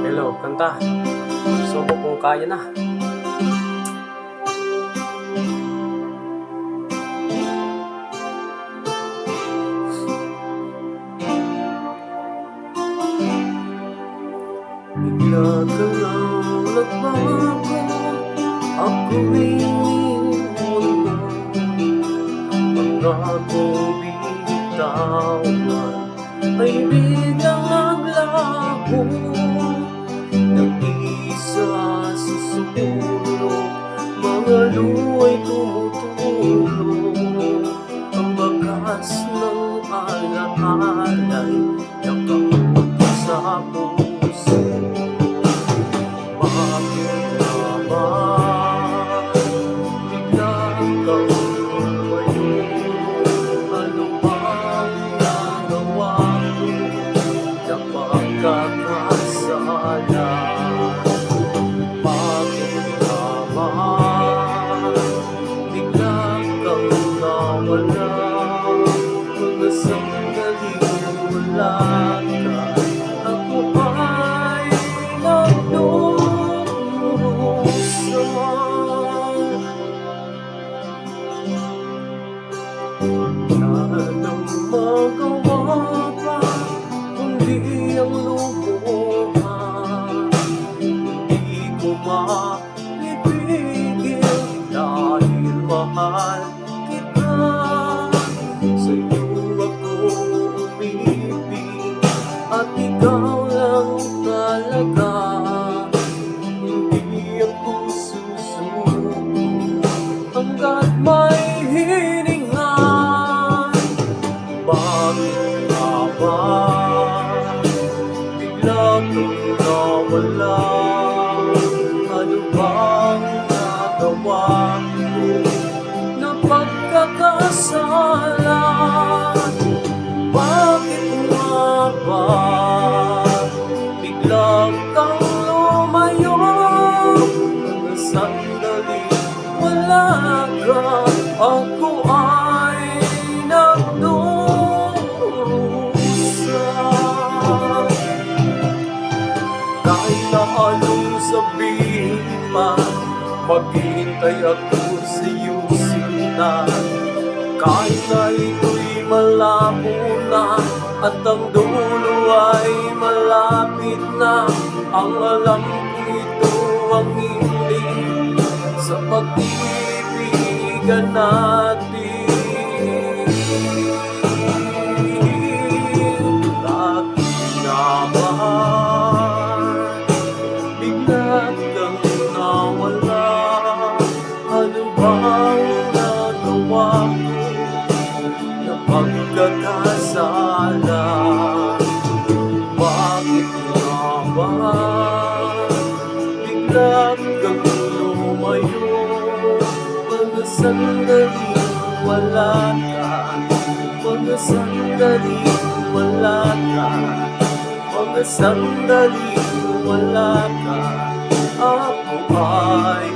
Hello, kanta. Subo kung kaya na. Bigla ka lang nagbago, ako'y iniwan mo. Pangakong bitawan ay biglang naglaho. Nag-isa sa sulong, mga luwa'y tumutulong. Ang bakas ng alaala'y nakaupo sa puso. Bakit nga ba biglang kang lumayo? Ano bang nagawa ko na pagkakasala? Bakit nga ba biglang kang nawala? Mga sandaling wala ka, ako ay nagdurusa. Anong magawa pa kundi ang lumuha? Hindi ko maipigil dahil mahal kita. Sa'yo ako umibig at ikaw lang talaga. Hindi ako susuko hanggat may hininga. Bakit nga ba bigla kang nawala? Ano bang nagawa ko na pagkakasala? Bakit nga ba bigla kang lumayo? Mga sandali wala ka, ako ay nagdurusa. Kahit na anong sabihin pa, maghihintay ako sa iyong sinta. Kahit na ito'y malabo na at ang dulo ay malapit na, ang alam ko ito ang hindi sa pag-ibigan natin. Bakit nga ba bigla kang nawala? Ano bang nagawa ko na pagkakasala? Bakit nga ba bigla kang lumayo? Mga sandaling wala ka, mga sandaling wala ka, mga sandaling wala ka, ako ay